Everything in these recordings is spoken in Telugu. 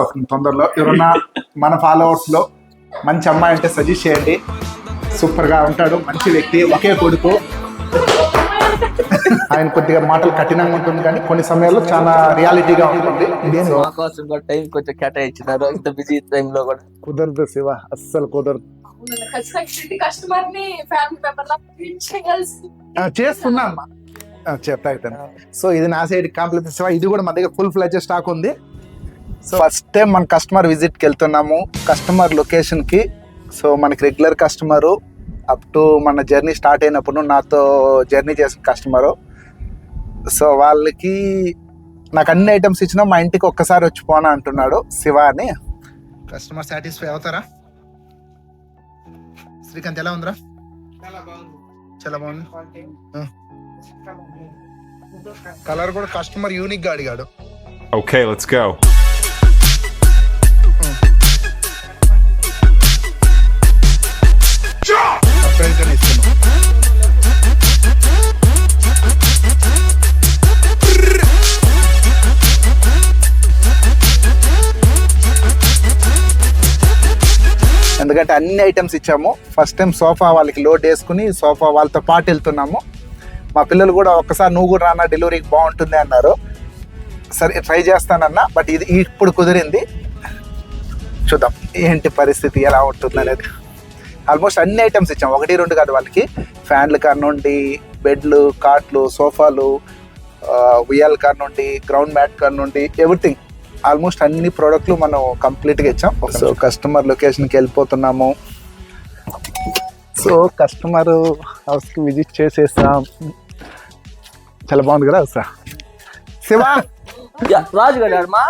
అవుతుంది తొందరలో. ఎవరన్నా మన ఫాలోవర్స్ లో మంచి అమ్మాయి అంటే సజెస్ట్ చేయండి. సూపర్ గా ఉంటాడు, మంచి వ్యక్తి, ఒకే కొడుకు. ఆయన కొద్దిగా మాటలు కఠినంగా ఉంటుంది కానీ కొన్ని సమయాల్లో చాలా రియాలిటీగా ఉంటుంది. మా కోసం కూడా టైం కొంచెం కేటాయించినారు ఇంత బిజీ టైం లో కూడా. కుదరదు శివ, అస్సలు కుదరదు. చేస్తున్నా అమ్మా, చెప్తా. సో ఇది నా సైడ్ కాంప్లిమెంట్ శివ. ఇది కూడా మన దగ్గర ఫుల్ ఫ్లెడ్జ్ స్టాక్ ఉంది. సో ఫస్ట్ టైం మన కస్టమర్ విజిట్కి వెళ్తున్నాము, కస్టమర్ లొకేషన్కి. సో మనకి రెగ్యులర్ కస్టమరు అప్ టు మన జర్నీ స్టార్ట్ అయినప్పుడు నాతో జర్నీ చేసిన కస్టమరు. సో వాళ్ళకి నాకు అన్ని ఐటమ్స్ ఇచ్చినా మా ఇంటికి ఒక్కసారి వచ్చి పోనా అంటున్నాడు శివ అని. కస్టమర్ సాటిస్ఫై అవుతారా? శ్రీకాంత్ ఎలా ఉందిరా? చాలా బాగుంది. కలర్ కూడా కస్టమర్ యూనిక్ గా అడిగాడు. Okay, let's go. ఎందుకంటే అన్ని ఐటమ్స్ ఇచ్చాము. ఫస్ట్ టైం సోఫా వాళ్ళకి లోడ్ వేసుకుని సోఫా వాళ్ళతో పాటు వెళ్తున్నాము. మా పిల్లలు కూడా ఒక్కసారి నువ్వు కూడా రానా డెలివరీకి బాగుంటుంది అన్నారు. సరే ట్రై చేస్తానన్నా, బట్ ఇది ఇప్పుడు కుదిరింది. చూద్దాం ఏంటి పరిస్థితి ఎలా ఉంటుంది అనేది. ఆల్మోస్ట్ అన్ని ఐటమ్స్ ఇచ్చాం, 1-2 కాదు. వాళ్ళకి ఫ్యాన్లు కార్ నుండి, బెడ్లు, కాట్లు, సోఫాలు, ఉయ్యాల కార్ నుండి, గ్రౌండ్ మ్యాట్ కార్ నుండి, ఎవ్రీథింగ్ ఆల్మోస్ట్ అన్ని ప్రోడక్ట్లు మనం కంప్లీట్గా ఇచ్చాం. సో కస్టమర్ లొకేషన్కి వెళ్ళిపోతున్నాము. సో కస్టమర్ హౌస్కి విజిట్ చేసేస్తాం. చాలా బాగుంది కదా సార్. శివ రాజు గారు మా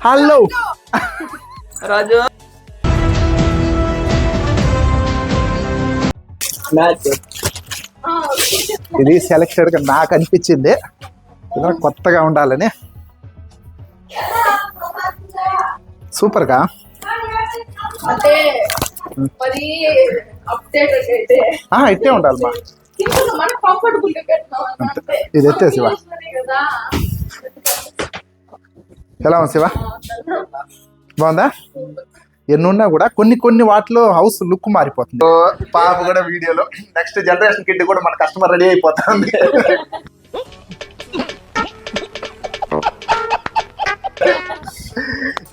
హలో రాజు ఇది సెలెక్టెడ్ గా నాకు అనిపించింది, కొత్తగా ఉండాలని. సూపర్ గా ఇట్టే ఉండాలి మా. ఇది ఎత్తే శివ. ఎలా ఉంది శివ? బాగుందా? ఎన్నున్నా కూడా కొన్ని వాటిలో హౌస్ లుక్ మారిపోతుంది. పాప కూడా వీడియోలో నెక్స్ట్ జనరేషన్ కిడ్ కూడా మన కస్టమర్ రెడీ అయిపోతుంది.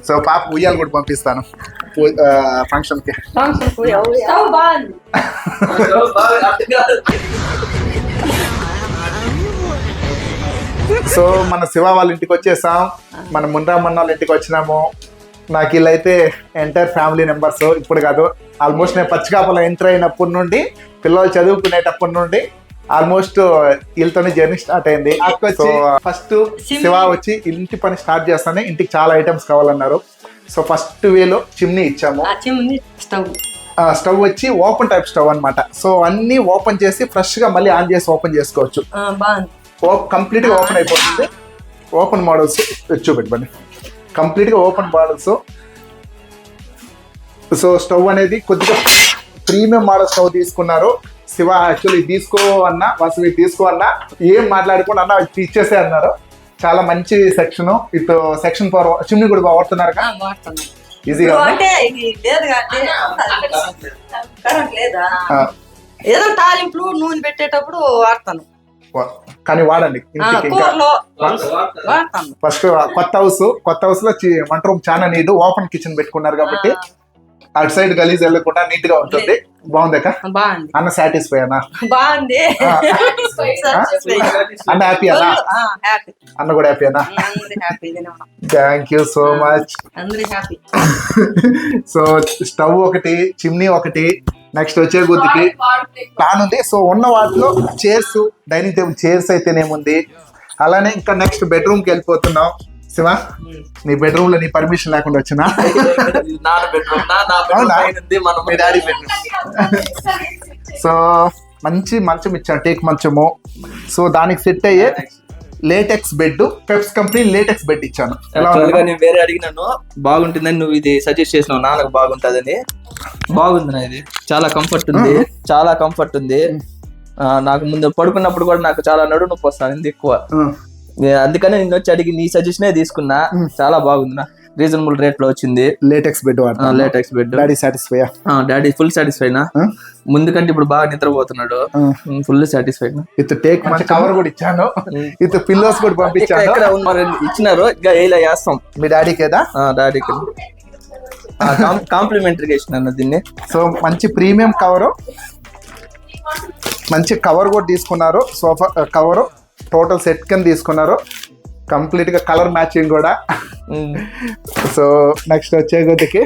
సో పాప ఉయ్యాలు కూడా పంపిస్తాను ఫంక్షన్ కి. సో మన శివ వాళ్ళ ఇంటికి వచ్చేసాం, మన మున్రామన్న వాళ్ళ ఇంటికి వచ్చినాము. నాకు వీళ్ళైతే ఎంటైర్ ఫ్యామిలీ మెంబర్స్. ఇప్పుడు కాదు, ఆల్మోస్ట్ నేను పచ్చికాపలో ఎంటర్ అయినప్పటి నుండి, పిల్లలు చదువుకునేటప్పటి నుండి ఆల్మోస్ట్ వీళ్ళతోనే జర్నీ స్టార్ట్ అయింది. సో ఫస్ట్ శివ వచ్చి ఇంటి పని స్టార్ట్ చేస్తానే ఇంటికి చాలా ఐటమ్స్ కావాలన్నారు. సో ఫస్ట్ వేలో చిమ్నీ ఇచ్చాము. స్టవ్ వచ్చి ఓపెన్ టైప్ స్టవ్ అన్నమాట. సో అన్ని ఓపెన్ చేసి ఫ్రెష్ గా మళ్ళీ ఆన్ చేసి ఓపెన్ చేసుకోవచ్చు. కంప్లీట్ గా ఓపెన్ అయిపోతుంది. ఓపెన్ మోడల్స్ చూపెట్టుకోండి, కంప్లీట్ గా ఓపెన్ మోడల్స్. సో స్టవ్ అనేది కొద్దిగా ప్రీమియం మోడల్ స్టవ్ తీసుకున్నారు శివ. యాక్చువల్లీ తీసుకో అన్నా, వాసు తీసుకో అన్నా, ఏం మాట్లాడుకోండి అన్న ఇచ్చేసే అన్నారు. చాలా మంచి సెక్షన్. ఇటు సెక్షన్ పవర్ చిమ్ని కూడా వాడుతున్నారు కదా, ఈజీగా ఏదో తాలింపులు నూనె పెట్టేటప్పుడు వాడతాను, కానీ వాడండి. ఫస్ట్ కొత్త హౌస్ లో వంట రూమ్ చాలా నీట్, ఓపెన్ కిచెన్ పెట్టుకున్నారు కాబట్టి అటు సైడ్ గలీజ్ వెళ్ళకుండా నీట్ గా ఉంటుంది. బాగుంది అన్న, సాటిస్ఫై అన్న? బాగుంది అన్న హ్యాపీ అన్నా? అన్న కూడా హ్యాపీ అన్నా? Thank you so much. So stove ఒకటి, చిమ్నీ ఒకటి, నెక్స్ట్ వచ్చే కొద్దికి ప్లాన్ ఉంది. సో ఉన్న వాటిలో చైర్స్, డైనింగ్ టేబుల్ చైర్స్ అయితేనేముంది. అలానే ఇంకా నెక్స్ట్ బెడ్రూమ్ కి వెళ్ళిపోతున్నాం. శివ, నీ బెడ్రూమ్ లో నీ పర్మిషన్ లేకుండా వచ్చినా? Daddy bedroom. సో మంచి మంచం ఇచ్చాను, టేక్ మంచము. సో దానికి సెట్ అయ్యే latex bed, Peps company latex bed ఇచ్చాను. నేను వేరే అడిగినాను, బాగుంటుందని నువ్వు ఇది సజెస్ట్ చేసినావు, నాకు బాగుంటుందని. బాగుంది నా, ఇది చాలా కంఫర్ట్ ఉంది, చాలా కంఫర్ట్ ఉంది. నాకు ముందు పడుకున్నప్పుడు కూడా నాకు చాలా నడుము నొప్పి వస్తుంది ఎక్కువ. అందుకనే నేను వచ్చి అడిగి నీ సజెషనే తీసుకున్నా. చాలా బాగుందినా, రీజనబుల్ రేట్ లో వచ్చింది. లేటెక్స్ బెడ్ వాడతా. Latex bed. Daddy satisfy? Daddy full సాటిస్ఫైనా. ముందు కంటే ఇప్పుడు బాగా నిద్రపోతున్నాడు. Full satisfied. ఇత్ టేక్ మంచి కవర్ కూడా ఇచ్చాను. ఇత్ పిల్లోస్ కూడా పంపించాను. ఇచ్చినారు, ఇంకా ఇలా చేస్తాం. మీ డాడీకి ఏదా? డాడీకి కాంప్లిమెంటరీగా ఇచ్చినాను దీన్ని. సో మంచి ప్రీమియం కవరు, మంచి కవర్ కూడా తీసుకున్నారు. సోఫా కవరు టోటల్ సెట్ కింద తీసుకున్నారు. కంప్లీట్ గా కలర్ మ్యాచింగ్ కూడా. సో నెక్స్ట్ వచ్చే కొద్దికి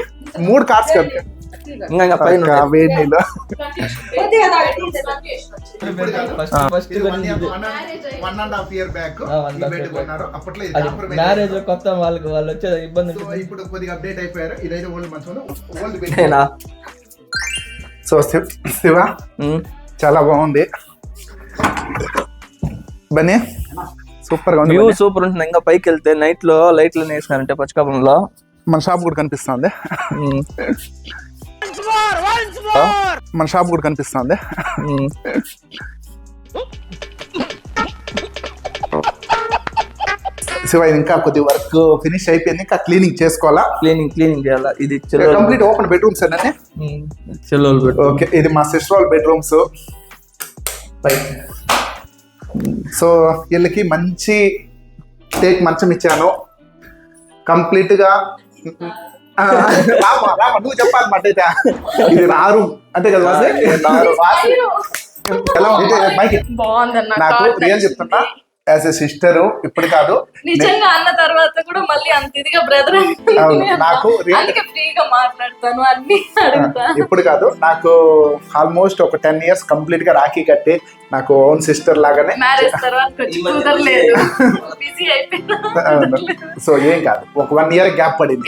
3 కార్స్ కదా వేడి నీళ్ళు. మ్యారేజ్ కొత్త వాళ్ళు వచ్చే ఇబ్బంది. ఇప్పుడు కొద్దిగా అప్డేట్ అయిపోయారు. ఇదైతే ఓల్డ్ మంచి. సో శివ చాలా బాగుంది. బన్నీ సూపర్ గా ఉంది. వ్యూ సూపర్ ఉంటుంది. ఇంకా పైకి వెళ్తే నైట్ లో లైట్లు వేసినారంటే పచ్చకాపంలో మన షాప్ కూడా కనిపిస్తుంది. మన షాప్ కూడా కనిపిస్తుంది. శివ ఇది ఇంకా కొద్ది వర్క్ ఫినిష్ అయిపోయింది, ఇంకా క్లీనింగ్ చేసుకోవాలా. క్లీనింగ్ చేయాలా. ఇది కంప్లీట్ ఓపెన్ బెడ్రూమ్స్ అన్నీ. చెల్లెలు బెడ్రూమ్. ఓకే, ఇది మా సిస్టర్ వాళ్ళ బెడ్రూమ్స్. సో వీళ్ళకి మంచి టేక్ మంచం ఇచ్చాను. కంప్లీట్ గా రామా నువ్వు చెప్పాలన్నమాట. అయితే ఇది రారు అంటే కదా ఎలా నాకు రియల్ చెప్తున్నా, యాజ్ ఎ సిస్టర్ ఇప్పుడు కాదు నిజంగా అన్న తర్వాత కూడా మళ్ళీ అంత ఇదిగా బ్రదర్ నాకు ఫ్రీగా మాట్లాడతాను, అన్ని అడుగుతా. ఇప్పుడు కాదు, నాకు ఆల్మోస్ట్ ఒక 10 years కంప్లీట్ గా రాఖీ కట్టి నాకు ఓన్ సిస్టర్ లాగానే. మ్యారేజ్ తర్వాత కుదరలేదు, బిజీ అయిపోయినా. సో ఏం కాదు, ఒక 1 year గ్యాప్ పడింది.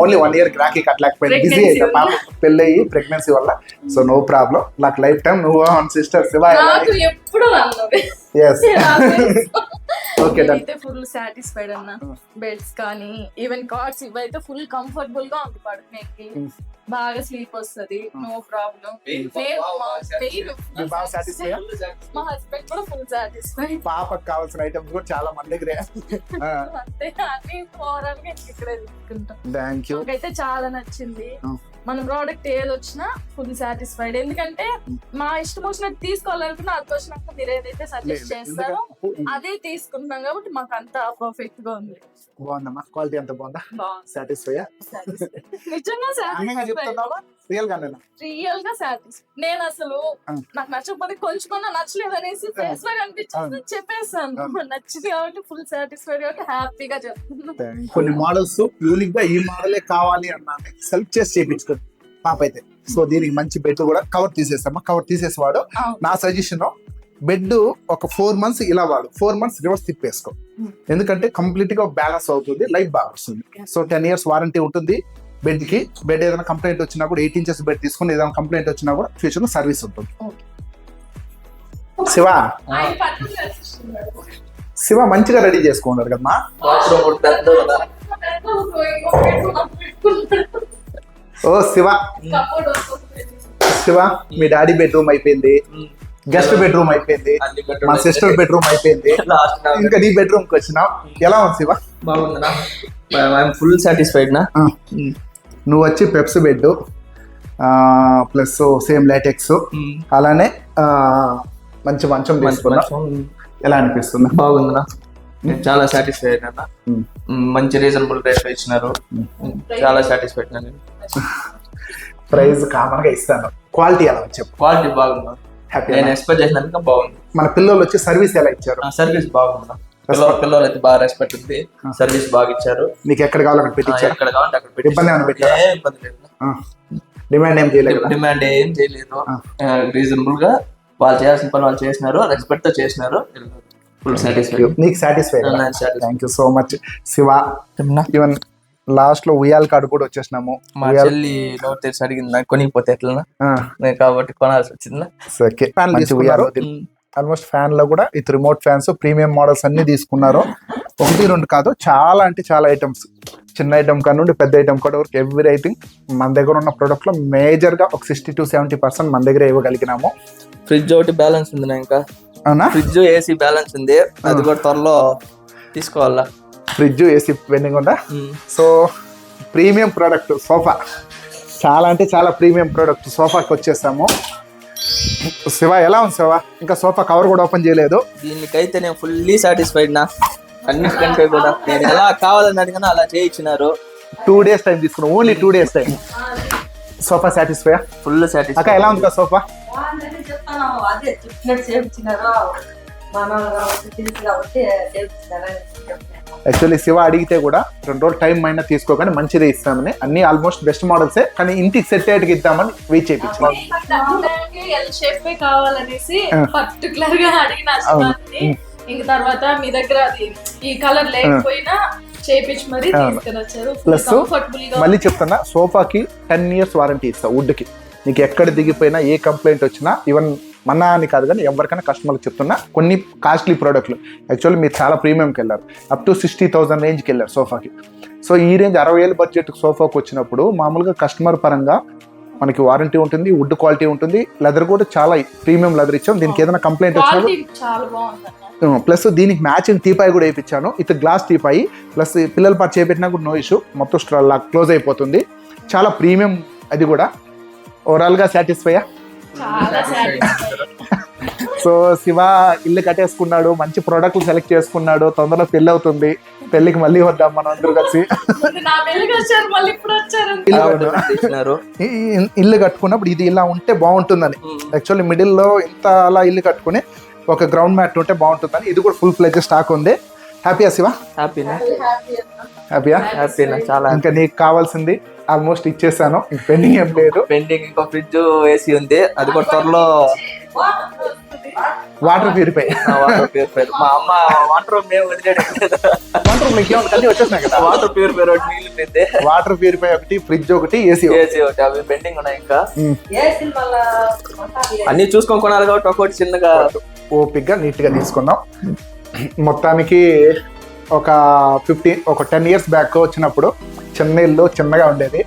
ఓన్లీ 1 year రాఖీ కట్టలేకపోయింది, బిజీ అయితే పాప పెళ్ళి అయ్యి ప్రెగ్నెన్సీ వల్ల. సో నో ప్రాబ్లం, నాకు లైఫ్ టైం నువ్వు ఓన్ సిస్టర్ శివ ఎప్పుడు అన్నది. ఓకే ఫుల్ సాటిస్ఫైడ్ అన్న. బెడ్స్ కానీ ఈవెన్ కార్డ్స్ ఇవైతే ఫుల్ కంఫర్టబుల్ గా ఉంది పడుకునేకి. బాగా స్లీప్ వస్తుంది, నో ప్రాబ్లం. మా హస్బెండ్ కూడా ఫుల్ సాటిస్ఫైడ్. పాపకు కావాల్సిన ఐటమ్స్ కూడా చాలా మన దగ్గరే. అంతే, అన్ని ఓవరాల్ గా ఇక్కడే తీసుకుంటాం. Thank you. నాకైతే చాలా నచ్చింది. మన ప్రోడక్ట్ ఏది వచ్చినా ఫుల్ సాటిస్ఫైడ్. ఎందుకంటే మా ఇష్టం వచ్చినట్టు తీసుకోవాలనుకున్నా అది వచ్చినాక మీరు ఏదైతే సజెస్ట్ చేస్తారో అదే తీసుకుంటున్నాం కాబట్టి మాకు అంత పర్ఫెక్ట్ గా ఉంది. బాగుందమ్మా, క్వాలిటీ అంత బాగుందా? సాటిస్ఫై? నిజంగా రియల్ గా సాటిస్ఫై. నేను అసలు నాకు నచ్చకపోతే కొంచెం నచ్చలేదు అనేసి ఫేస్ లో కనిపించింది చెప్పేస్తాను. నచ్చింది కాబట్టి ఫుల్ సాటిస్ఫైడ్ కాబట్టి హ్యాపీగా చెప్తున్నాను. కొన్ని మోడల్స్ యూనిక్ గా ఈ మోడలే కావాలి అన్నాను, సెలెక్ట్ చేసి చేయించుకో పాప అయితే. సో దీనికి మంచి బెడ్ కూడా కవర్ తీసేస్తామా, కవర్ తీసేసేవాడు. నా సజెషన్ బెడ్ ఒక 4 months ఇలా వాడు, 4 months రివర్స్ తిప్పేసుకో. ఎందుకంటే కంప్లీట్ గా బ్యాలెన్స్ అవుతుంది, లైఫ్ బాగా వస్తుంది. సో 10 years వారంటీ ఉంటుంది బెడ్ కి. బెడ్ ఏదైనా కంప్లైంట్ వచ్చినా కూడా 8 inches బెడ్ తీసుకుని ఏదైనా కంప్లైంట్ వచ్చినా కూడా ఫ్యూచర్ లో సర్వీస్ ఉంటుంది. శివ మంచిగా రెడీ చేసుకున్నారు కదమ్మా. ఓ శివ మీ డాడీ బెడ్రూమ్ అయిపోయింది, గెస్ట్ బెడ్రూమ్ అయిపోయింది, మా సిస్టర్ బెడ్రూమ్ అయిపోయింది, ఇంకా నీ బెడ్రూమ్ కి వచ్చినావు. ఎలా ఉంది శివ? బాగుందా? ఫుల్ సాటిస్ఫైడ్ నా. నువ్వు వచ్చి పెప్స్ బెడ్ ప్లస్ సేమ్ లాటెక్స్, అలానే మంచి మంచం తీసుకున్నావు. ఎలా అనిపిస్తుంది? బాగుందా? చాలా సాటిస్ఫైడ్ అన్న. మంచి రీజనబుల్ రేట్ ఇచ్చినారు, చాలా సాటిస్ఫైడ్. ప్రైస్ కామన్ గా ఇస్తాను. క్వాలిటీ ఎలా వచ్చావు? క్వాలిటీ బాగుందా? నేను ఎక్స్పెక్ట్ చేసినందుకు బాగుంది. మన పిల్లలు వచ్చి సర్వీస్ ఎలా ఇచ్చారు? సర్వీస్ బాగుందా? పిల్లలు అయితే బాగా రెస్పెక్ట్ ఉంది, సర్వీస్ బాగా ఇచ్చారు. నీకు ఎక్కడ కావాలి అక్కడ పెట్టించారు? ఎక్కడ కావాలంటే అక్కడ పెట్టి. ఇబ్బంది ఏమైనా పెట్టారా? ఇబ్బంది లేదు. డిమాండ్ ఏం చేయలేదు? డిమాండ్ ఏం చేయలేదు. రీజనబుల్ గా వాళ్ళు చేయాల్సిన పని వాళ్ళు చేసినారు, రెస్పెక్ట్ తో చేసినారు. Full satisfied. నీకు satisfied? Thank you so much Shiva. Even last లో ఉయ్యాల కార్డు కూడా వచ్చేసినాము. మా చెల్లి నోట్ తెరిచి అడిగింది కొనిపోతే ఎట్లా కాబట్టి కొనాల్సి వచ్చిందా. ఆల్మోస్ట్ ఫ్యాన్ లో కూడా ఇది రిమోట్ ఫ్యాన్స్, ప్రీమియం మోడల్స్ అన్ని తీసుకున్నారు. 1-2 కాదు, చాలా అంటే చాలా ఐటమ్స్, చిన్న ఐటమ్ కాడ నుండి పెద్ద ఐటమ్ కూడా వరకు ఎవ్రీ ఐటమ్ మన దగ్గర ఉన్న ప్రొడక్ట్ లో మేజర్ గా ఒక 60-70% మన దగ్గర ఇవ్వగలిగినాము. ఫ్రిడ్జ్ ఒకటి బ్యాలెన్స్ ఉంది ఇంకా. అవునా? ఫ్రిడ్జ్ ఏసీ బ్యాలెన్స్ ఉంది, అది కూడా త్వరలో తీసుకోవాలా. ఫ్రిడ్జ్ ఏసీ పెండింగ్ ఉందా. సో ప్రీమియం ప్రోడక్ట్ సోఫా, చాలా అంటే చాలా ప్రీమియం ప్రోడక్ట్ సోఫాకి వచ్చేసాము. శివ ఎలా ఉంది శివ? ఇంకా సోఫా కవర్ కూడా ఓపెన్ చేయలేదు. దీనికైతే నేను ఫుల్లీ సాటిస్ఫైడ్ నా, అన్నిటికంటే కూడా. నేను ఎలా కావాలని అడిగినా అలా చేయించినారు. 2 days టైం తీసుకున్నాం, only 2 days time. Sofa satisfy? Full satisfy. అక్క ఎలా ఉంది కదా సోఫా? యాక్చువల్లీ శివ అడిగితే కూడా 2 రోజులు టైం అయినా తీసుకోగానే మంచిదే ఇస్తామని, అన్ని ఆల్మోస్ట్ బెస్ట్ మోడల్సే, కానీ ఇంటికి సెట్ అయ్యేటికి ఇద్దామని వెయిట్ చేయించాం. కావాలనేసి పర్టికులర్ గా అడిగిన ఇంక తర్వాత మీ దగ్గర అది ఈ కలర్ లేకపోయినా చేపించి మరి తీసుకొని వచ్చారు. ప్లస్ మళ్ళీ చెప్తున్నా, సోఫాకి 10 years వారంటీ ఇస్తా. వుడ్ కి నీకు ఎక్కడ దిగిపోయినా ఏ కంప్లైంట్ వచ్చినా, ఈవెన్ మన అని కాదు కానీ ఎవరికైనా కస్టమర్కి చెప్తున్నా, కొన్ని కాస్ట్లీ ప్రోడక్ట్లు యాక్చువల్లీ మీరు చాలా ప్రీమియంకి వెళ్ళారు, అప్ టు 60,000 రేంజ్కి వెళ్ళారు సోఫాకి. సో ఈ రేంజ్ 60,000 బడ్జెట్ సోఫాకి వచ్చినప్పుడు మామూలుగా కస్టమర్ పరంగా మనకి వారంటీ ఉంటుంది, వుడ్ క్వాలిటీ ఉంటుంది, లెదర్ కూడా చాలా ప్రీమియం లెదర్ ఇచ్చాం. దీనికి ఏదైనా కంప్లైంట్ వచ్చినప్పుడు ప్లస్ దీనికి మ్యాచింగ్ టీపాయ్ కూడా వేయించాను. ఇది గ్లాస్ టీపాయి, ప్లస్ పిల్లల పాటు చేపెట్టినా కూడా నో ఇష్యూ, మొత్తం క్లోజ్ అయిపోతుంది. చాలా ప్రీమియం అది కూడా. ఓవరాల్గా సాటిస్ఫైయా? సో శివ ఇల్లు కట్టేసుకున్నాడు, మంచి ప్రోడక్ట్లు సెలెక్ట్ చేసుకున్నాడు, తొందరలో పెళ్ళి అవుతుంది. పెళ్ళికి మళ్ళీ వద్దాం మనం అందరూ కలిసి. ఇల్లు కట్టుకున్నప్పుడు ఇది ఇలా ఉంటే బాగుంటుందని, యాక్చువల్లీ మిడిల్లో ఇంత అలా ఇల్లు కట్టుకుని ఒక గ్రౌండ్ మ్యాట్ ఉంటే బాగుంటుందని. ఇది కూడా ఫుల్ ఫ్లెడ్జ్ స్టాక్ ఉంది. హ్యాపీయా శివ? హ్యాపీయా? చాలా. ఇంకా నీకు కావాల్సింది ఆల్మోస్ట్ ఇచ్చేసాను, పెండింగ్ ఏం లేదు. పెండింగ్ ఇంకో ఫ్రిడ్జ్ ఏసీ ఉంది, అది కూడా త్వరలో. Water purify. మా అమ్మ వాటర్ రూమ్ వచ్చేసినాయి కదా. వాటర్ ప్యూరిఫై నీళ్ళు, వాటర్ ప్యూరిఫై ఒకటి, ఫ్రిడ్జ్ ఒకటి, ఏసీ ఒకటి, అవి పెండింగ్ ఉన్నాయి. ఇంకా అన్ని చూసుకొని కొనాలి కాబట్టి ఒకటి చిన్నగా ఓపిక్గా నీట్గా తీసుకున్నాం. మొత్తానికి ఒక 10 years బ్యాక్ వచ్చినప్పుడు చిన్న ఇల్లు చిన్నగా ఉండేది.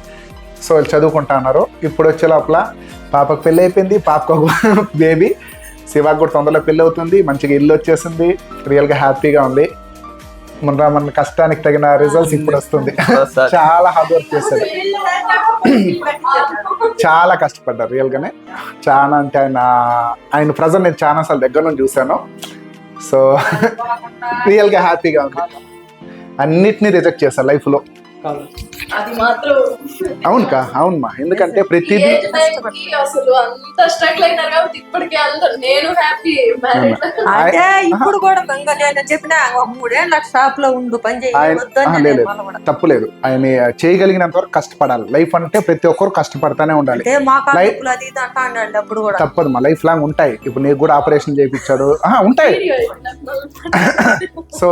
సో చదువుకుంటా అన్నారు. ఇప్పుడు వచ్చే లోపల పాపకు పెళ్ళి అయిపోయింది, పాపకు ఒక బేబీ, శివాకు కూడా తొందరలో పెళ్ళి అవుతుంది, మంచిగా ఇల్లు వచ్చేసింది. రియల్గా హ్యాపీగా ఉంది. మన కష్టానికి తగిన రిజల్ట్స్ ఇప్పుడు వస్తుంది. చాలా హార్డ్ వర్క్ చేశారు, చాలా కష్టపడ్డారు రియల్గానే. చాలా అంటే ఆయన ప్రజెంట్ నేను చాలా సార్లు దగ్గర నుంచి చూశాను. సో రియల్గా హ్యాపీగా ఉంది. అన్నిటినీ రిజెక్ట్ చేశారు లైఫ్లో. అది మాత్రం అవునుకా, అవునమ్మా. ఎందుకంటే ప్రతిదీ అసలు అంత స్ట్రగుల్ అయినారు కాబట్టి ఇప్పటికే అందరూ నేను హ్యాపీ. అంటే ఇప్పుడు కూడా నేను చెప్పిన 3 ఏళ్ళ షాప్ లో ఉండు పని చేయలేదు, తప్పులేదు. ఆయన చేయగలిగినంత వరకు కష్టపడాలి. లైఫ్ అంటే ప్రతి ఒక్కరు కష్టపడతానే ఉండాలి. తప్పదు, మా లైఫ్ లాంగ్ ఉంటాయి. ఇప్పుడు నీకు కూడా ఆపరేషన్ చేయించాడు, ఉంటాయి. సో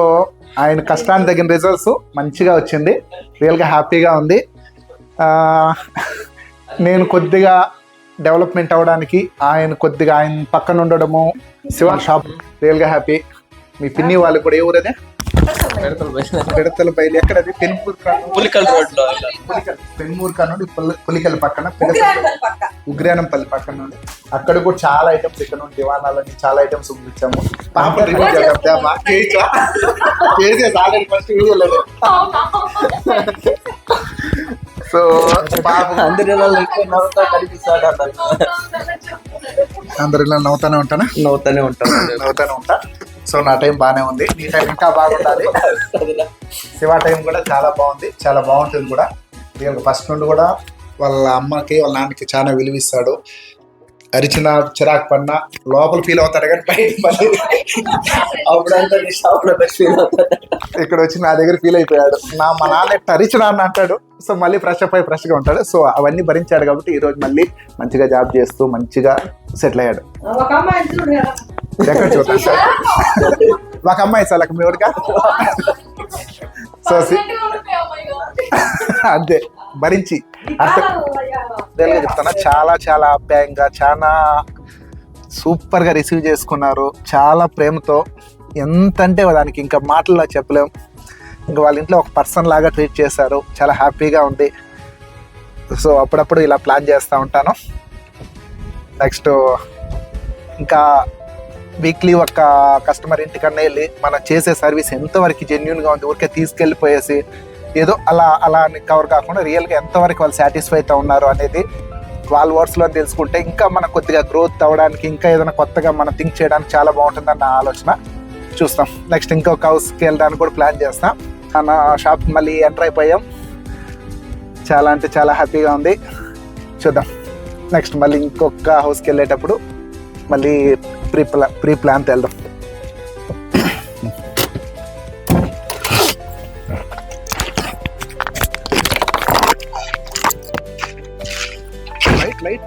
ఆయన కష్టానికి తగిన రిజల్ట్స్ మంచిగా వచ్చింది. రియల్గా హ్యాపీగా ఉంది. నేను కొద్దిగా డెవలప్మెంట్ అవ్వడానికి ఆయన పక్కన ఉండడము, శివ షాప్, రియల్గా హ్యాపీ. మీ పిన్ని వాళ్ళు కూడా ఏ ఊరదే? పెడతల బయలు. ఎక్కడది? పులికల్ రోడ్ లో, పెన్మూర్ కానుండి పులికల్ పక్కన, ఉగ్రానంపల్లి పక్కన నుండి. అక్కడ కూడా చాలా ఐటమ్స్, ఇక్కడ నుండి దివానాలని చాలా ఐటమ్స్ చూపించాము. పాప రివ్యూ సో పాప అందరిలో నవ్వుతానే ఉంటా. సో నా టైం బాగానే ఉంది, నీ టైం ఇంకా బాగుండాలి. శివ టైం కూడా చాలా బాగుంది, చాలా బాగుంటుంది కూడా. ఫస్ట్ నుండి కూడా వాళ్ళ అమ్మకి వాళ్ళ నాన్నకి చాలా విలువిస్తాడు. అరిచిన చిరాకు పడినా లోపల ఫీల్ అవుతాడు కానీ బయట ఇక్కడ వచ్చి నా దగ్గర ఫీల్ అయిపోయాడు. మా నాన్న ఎట్లా అరిచిన అని అంటాడు. సో మళ్ళీ ఫ్రెష్గా ఉంటాడు. సో అవన్నీ భరించాడు కాబట్టి ఈ రోజు మళ్ళీ మంచిగా జాబ్ చేస్తూ మంచిగా సెటిల్ అయ్యాడు. ఎక్కడ చూద్దాం సార్, ఒక అమ్మాయి సార్ మీ ఊరికా. సో అంతే భరించి చెప్తాను. చాలా చాలా ఆప్యాయంగా, చాలా సూపర్గా రిసీవ్ చేసుకున్నారు, చాలా ప్రేమతో. ఎంత అంటే దానికి ఇంకా మాటల్లో చెప్పలేం. ఇంకా వాళ్ళ ఇంట్లో ఒక పర్సన్ లాగా ట్రీట్ చేశారు. చాలా హ్యాపీగా ఉంది. సో అప్పుడప్పుడు ఇలా ప్లాన్ చేస్తూ ఉంటాను. నెక్స్ట్ ఇంకా వీక్లీ ఒక కస్టమర్ ఇంటికన్నా వెళ్ళి మనం చేసే సర్వీస్ ఎంతవరకు జెన్యున్గా ఉంది, ఊరికే తీసుకెళ్ళిపోయేసి ఏదో అలా అని కవర్ కాకుండా రియల్గా ఎంతవరకు వాళ్ళు సాటిస్ఫై అయితే ఉన్నారు అనేది వాళ్ళ వర్డ్స్లో తెలుసుకుంటే ఇంకా మనం కొద్దిగా గ్రోత్ అవ్వడానికి, ఇంకా ఏదైనా కొత్తగా మనం థింక్ చేయడానికి చాలా బాగుంటుందని నా ఆలోచన. చూస్తాం. నెక్స్ట్ ఇంకొక హౌస్కి వెళ్ళడానికి కూడా ప్లాన్ చేస్తాం. నా షాప్కి మళ్ళీ ఎంటర్ అయిపోయాం. చాలా అంటే చాలా హ్యాపీగా ఉంది. చూద్దాం నెక్స్ట్ మళ్ళీ ఇంకొక హౌస్కి వెళ్ళేటప్పుడు మళ్ళీ ప్రీ ప్లాన్తో వెళ్దాం. లైట్